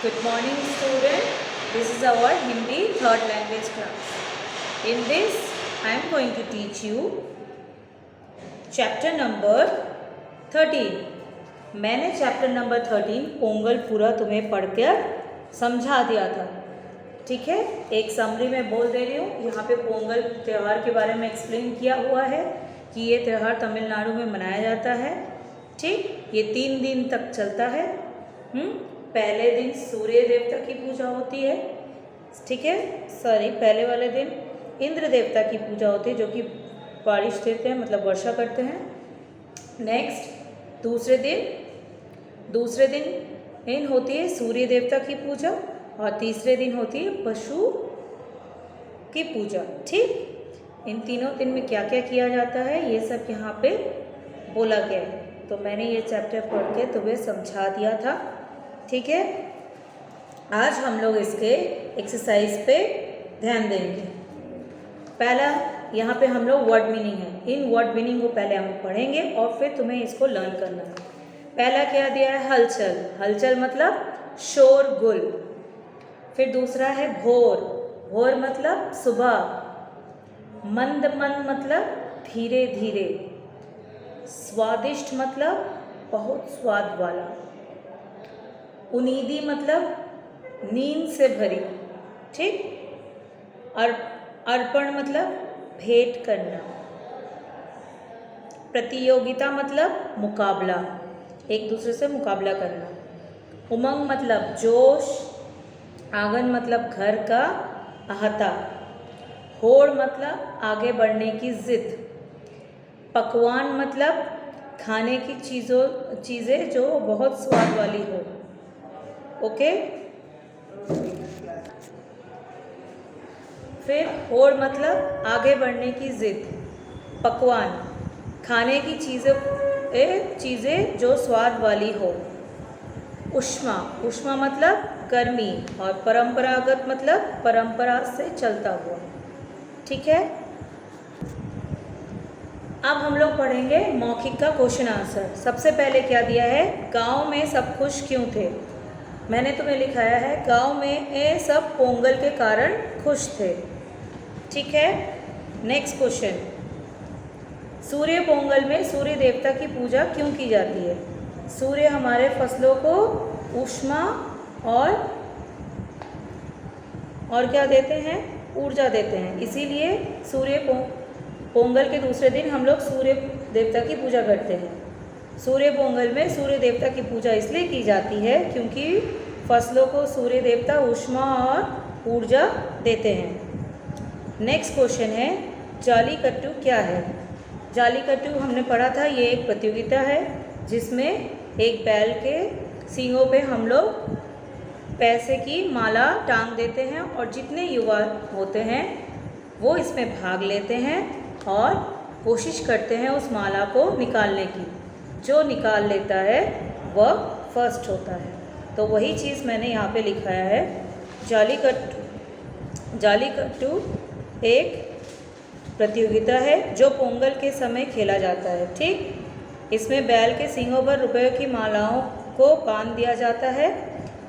Good morning student. This is our Hindi third language class. In this I am going to teach you chapter number 13. मैंने chapter number 13 Pongal पूरा तुम्हें पढ़कर समझा दिया था, ठीक है। एक समरी में बोल दे रही हूँ। यहाँ पे पोंगल त्यौहार के बारे में एक्सप्लेन किया हुआ है कि ये त्यौहार तमिलनाडु में मनाया जाता है, ठीक। ये 3 दिन तक चलता है। पहले दिन सूर्य देवता की पूजा होती है, ठीक है। पहले वाले दिन इंद्र देवता की पूजा होती है जो कि बारिश देते हैं, मतलब वर्षा करते हैं। नेक्स्ट दूसरे दिन होती है सूर्य देवता की पूजा और तीसरे दिन होती है पशु की पूजा, ठीक। इन तीनों दिन में क्या क्या किया जाता है ये सब यहाँ पे बोला गया है। तो मैंने ये चैप्टर पढ़ के तुम्हें समझा दिया था, ठीक है। आज हम लोग इसके एक्सरसाइज पे ध्यान देंगे। पहला यहाँ पे हम लोग वर्ड मीनिंग है, इन वर्ड मीनिंग को पहले हम पढ़ेंगे और फिर तुम्हें इसको लर्न करना है। पहला क्या दिया है? हलचल। हलचल मतलब शोरगुल। फिर दूसरा है भोर। भोर मतलब सुबह। मंद मंद मतलब धीरे धीरे। स्वादिष्ट मतलब बहुत स्वाद वाला। उनीदी मतलब नींद से भरी, ठीक। अर्पण मतलब भेंट करना। प्रतियोगिता मतलब मुकाबला, एक दूसरे से मुकाबला करना। उमंग मतलब जोश। आंगन मतलब घर का अहाता। होड़ मतलब आगे बढ़ने की जिद। पकवान मतलब खाने की चीज़ें जो बहुत स्वाद वाली हो, ओके। फिर होड़ मतलब आगे बढ़ने की जिद। पकवान खाने की चीज़ें जो स्वाद वाली हो। उष्मा मतलब गर्मी और परंपरागत मतलब परंपरा से चलता हुआ, ठीक है। अब हम लोग पढ़ेंगे मौखिक का क्वेश्चन आंसर। सबसे पहले क्या दिया है? गांव में सब खुश क्यों थे? मैंने तुम्हें लिखाया है गांव में ये सब पोंगल के कारण खुश थे, ठीक है। नेक्स्ट क्वेश्चन, सूर्य पोंगल में सूर्य देवता की पूजा क्यों की जाती है? सूर्य हमारे फसलों को ऊष्मा और क्या देते हैं? ऊर्जा देते हैं। इसीलिए पोंगल के दूसरे दिन हम लोग सूर्य देवता की पूजा करते हैं। सूर्य पोंगल में सूर्य देवता की पूजा इसलिए की जाती है क्योंकि फसलों को सूर्य देवता ऊष्मा और ऊर्जा देते हैं। नेक्स्ट क्वेश्चन है, जालीकट्टू क्या है? जालीकट्टू हमने पढ़ा था, ये एक प्रतियोगिता है जिसमें एक बैल के सींगों पे हम लोग पैसे की माला टांग देते हैं और जितने युवा होते हैं वो इसमें भाग लेते हैं और कोशिश करते हैं उस माला को निकालने की। जो निकाल लेता है वह फर्स्ट होता है। तो वही चीज़ मैंने यहाँ पे लिखाया है। जालीकट्टू एक प्रतियोगिता है जो पोंगल के समय खेला जाता है, ठीक। इसमें बैल के सींगों पर रुपयों की मालाओं को बांध दिया जाता है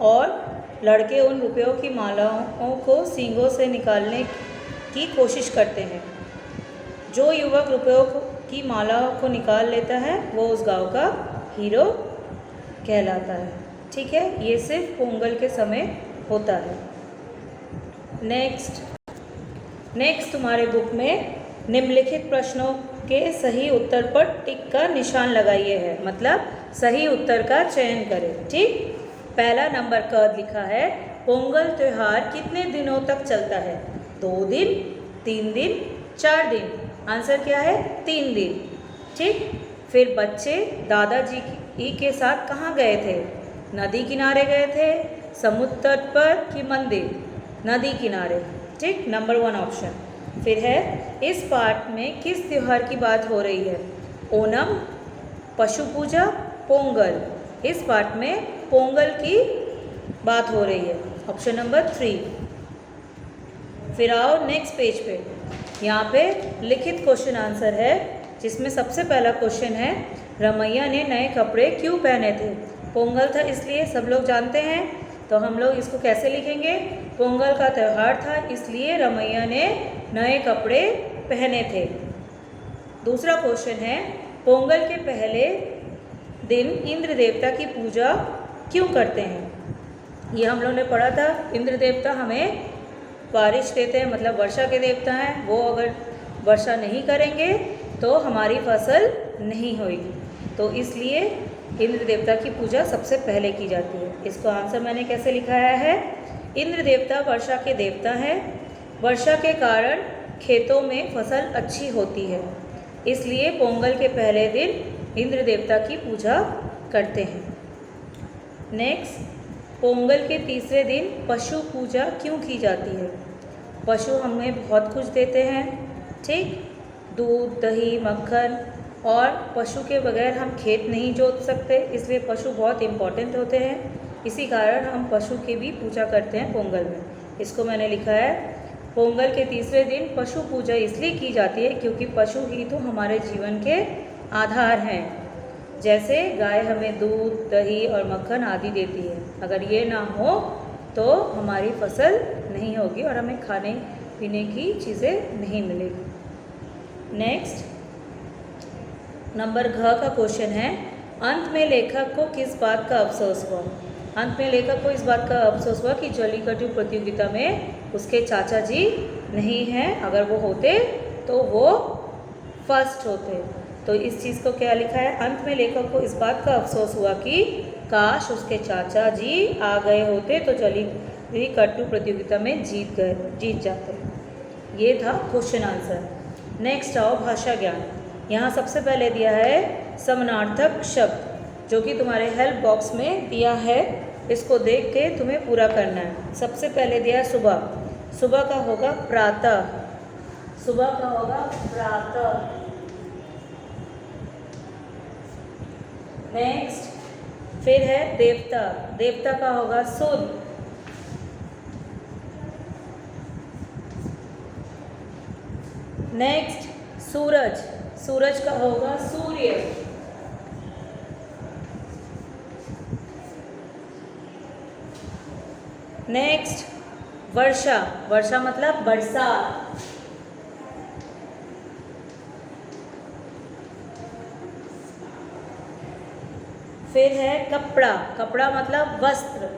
और लड़के उन रुपयों की मालाओं को सींगों से निकालने की कोशिश करते हैं। जो युवक रुपयों की मालाओं को निकाल लेता है वो उस गांव का हीरो कहलाता है, ठीक है। ये सिर्फ पोंगल के समय होता है। नेक्स्ट तुम्हारे बुक में निम्नलिखित प्रश्नों के सही उत्तर पर टिक का निशान लगाइए है, मतलब सही उत्तर का चयन करें, ठीक। पहला नंबर क लिखा है, पोंगल त्यौहार कितने दिनों तक चलता है? 2 दिन, 3 दिन, 4 दिन। आंसर क्या है? 3 दिन, ठीक। फिर बच्चे दादाजी के साथ कहाँ गए थे? नदी किनारे गए थे, समुद्र तट पर कि मंदिर? नदी किनारे, ठीक। Number 1 option. फिर है, इस पाठ में किस त्यौहार की बात हो रही है? ओणम, पशु पूजा, पोंगल। इस पाठ में पोंगल की बात हो रही है, ऑप्शन नंबर 3। फिर आओ नेक्स्ट पेज पे, यहाँ पे लिखित क्वेश्चन आंसर है जिसमें सबसे पहला क्वेश्चन है, रमैया ने नए कपड़े क्यों पहने थे? पोंगल था इसलिए, सब लोग जानते हैं। तो हम लोग इसको कैसे लिखेंगे? पोंगल का त्यौहार था इसलिए रमैया ने नए कपड़े पहने थे। दूसरा क्वेश्चन है, पोंगल के पहले दिन इंद्र देवता की पूजा क्यों करते हैं? ये हम लोग ने पढ़ा था। इंद्र देवता हमें बारिश देते हैं, मतलब वर्षा के देवता हैं। वो अगर वर्षा नहीं करेंगे तो हमारी फसल नहीं होगी, तो इसलिए इंद्र देवता की पूजा सबसे पहले की जाती है। इसको आंसर मैंने कैसे लिखाया है? इंद्र देवता वर्षा के देवता हैं। वर्षा के कारण खेतों में फसल अच्छी होती है, इसलिए पोंगल के पहले दिन इंद्र देवता की पूजा करते हैं। नेक्स्ट, पोंगल के तीसरे दिन पशु पूजा क्यों की जाती है? पशु हमें बहुत कुछ देते हैं, ठीक, दूध, दही, मक्खन, और पशु के बगैर हम खेत नहीं जोत सकते, इसलिए पशु बहुत इम्पोर्टेंट होते हैं। इसी कारण हम पशु की भी पूजा करते हैं पोंगल में। इसको मैंने लिखा है, पोंगल के तीसरे दिन पशु पूजा इसलिए की जाती है क्योंकि पशु ही तो हमारे जीवन के आधार हैं। जैसे गाय हमें दूध, दही और मक्खन आदि देती है, अगर ये ना हो तो हमारी फसल नहीं होगी और हमें खाने पीने की चीज़ें नहीं मिलेगी। नेक्स्ट, नंबर घ का क्वेश्चन है, अंत में लेखक को किस बात का अफसोस हुआ? अंत में लेखक को इस बात का अफसोस हुआ कि जल्लीकट्टू प्रतियोगिता में उसके चाचा जी नहीं हैं। अगर वो होते तो वो फर्स्ट होते। तो इस चीज़ को क्या लिखा है? अंत में लेखक को इस बात का अफसोस हुआ कि काश उसके चाचा जी आ गए होते तो जल्लीकट्टू प्रतियोगिता में जीत जाते। ये था क्वेश्चन आंसर। नेक्स्ट आओ भाषा ज्ञान। यहाँ सबसे पहले दिया है समानार्थक शब्द, जो कि तुम्हारे हेल्प बॉक्स में दिया है। इसको देख के तुम्हें पूरा करना है। सबसे पहले दिया है सुबह। सुबह का होगा प्रातः। सुबह का होगा प्रातः। नेक्स्ट, फिर है देवता। देवता का होगा सूर्य। नेक्स्ट, सूरज। सूरज का होगा सूर्य। नेक्स्ट, वर्षा। वर्षा मतलब बरसात। फिर है कपड़ा। कपड़ा मतलब वस्त्र।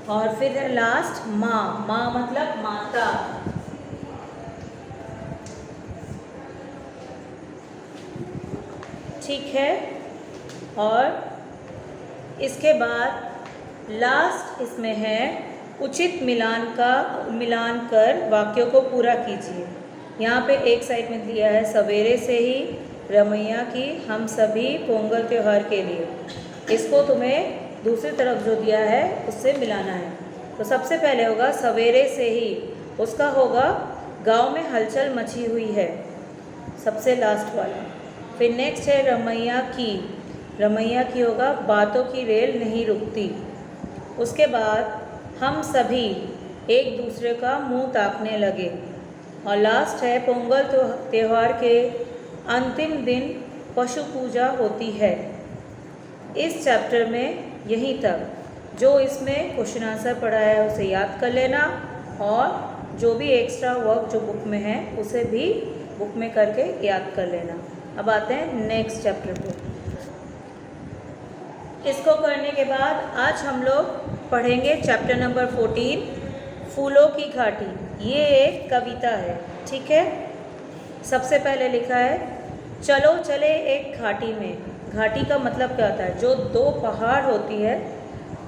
और फिर है लास्ट माँ। माँ मतलब माता। ठीक है, और इसके बाद लास्ट इसमें है उचित मिलान कर वाक्यों को पूरा कीजिए। यहाँ पे एक साइड में दिया है सवेरे से ही रमैया की हम सभी पोंगल त्यौहार के लिए। इसको तुम्हें दूसरी तरफ जो दिया है उससे मिलाना है। तो सबसे पहले होगा सवेरे से ही, उसका होगा गांव में हलचल मची हुई है, सबसे लास्ट वाला। फिर नेक्स्ट है रमैया की। रमैया की होगा बातों की रेल नहीं रुकती। उसके बाद हम सभी एक दूसरे का मुंह ताकने लगे। और लास्ट है पोंगल त्यौहार के अंतिम दिन पशु पूजा होती है। इस चैप्टर में यहीं तक। जो इसमें क्वेश्चन आंसर पढ़ा है उसे याद कर लेना, और जो भी एक्स्ट्रा वर्क जो बुक में है उसे भी बुक में करके याद कर लेना। अब आते हैं नेक्स्ट चैप्टर पे। इसको करने के बाद आज हम लोग पढ़ेंगे चैप्टर नंबर 14, फूलों की घाटी। ये एक कविता है, ठीक है। सबसे पहले लिखा है, चलो चले एक घाटी में। घाटी का मतलब क्या होता है? जो दो पहाड़ होती है,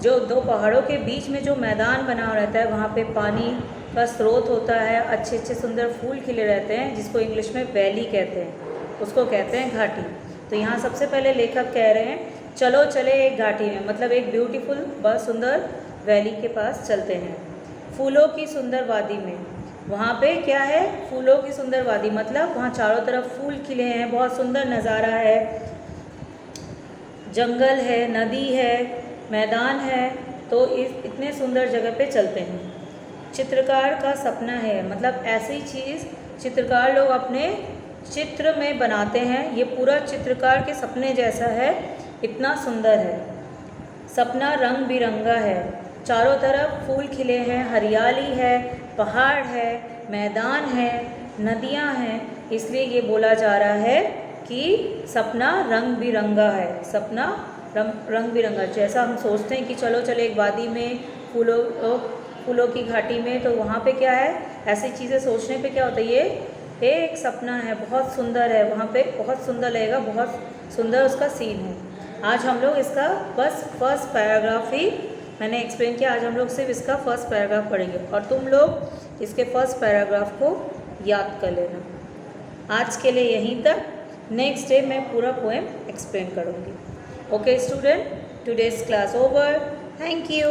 जो दो पहाड़ों के बीच में जो मैदान बना रहता है, वहाँ पे पानी का स्रोत होता है, अच्छे अच्छे सुंदर फूल खिले रहते हैं, जिसको इंग्लिश में वैली कहते हैं, उसको कहते हैं घाटी। तो यहाँ सबसे पहले लेखक कह रहे हैं चलो चले एक घाटी में, मतलब एक ब्यूटीफुल बहुत सुंदर वैली के पास चलते हैं। फूलों की सुंदर वादी में, वहाँ पे क्या है? फूलों की सुंदर वादी मतलब वहाँ चारों तरफ फूल खिले हैं, बहुत सुंदर नज़ारा है, जंगल है, नदी है, मैदान है। तो इतने सुंदर जगह पे चलते हैं। चित्रकार का सपना है, मतलब ऐसी चीज़ चित्रकार लोग अपने चित्र में बनाते हैं। ये पूरा चित्रकार के सपने जैसा है, इतना सुंदर है। सपना रंग बिरंगा है, चारों तरफ फूल खिले हैं, हरियाली है, पहाड़ है, मैदान है, नदियाँ हैं, इसलिए ये बोला जा रहा है कि सपना रंग बिरंगा है। सपना रंग बिरंगा, जैसा हम सोचते हैं कि चलो चले एक वादी में फूलों की घाटी में, तो वहाँ पे क्या है, ऐसी चीज़ें सोचने पे क्या होता है, ये एक सपना है, बहुत सुंदर है, वहाँ पे बहुत सुंदर लगेगा, बहुत सुंदर उसका सीन है। आज हम लोग इसका बस फर्स्ट पैराग्राफ ही मैंने एक्सप्लेन किया। आज हम लोग सिर्फ इसका फर्स्ट पैराग्राफ पढ़ेंगे और तुम लोग इसके फर्स्ट पैराग्राफ को याद कर लेना। आज के लिए यहीं तक, नेक्स्ट डे मैं पूरा पोएम एक्सप्लेन करूँगी। Okay student, today's class over, thank you.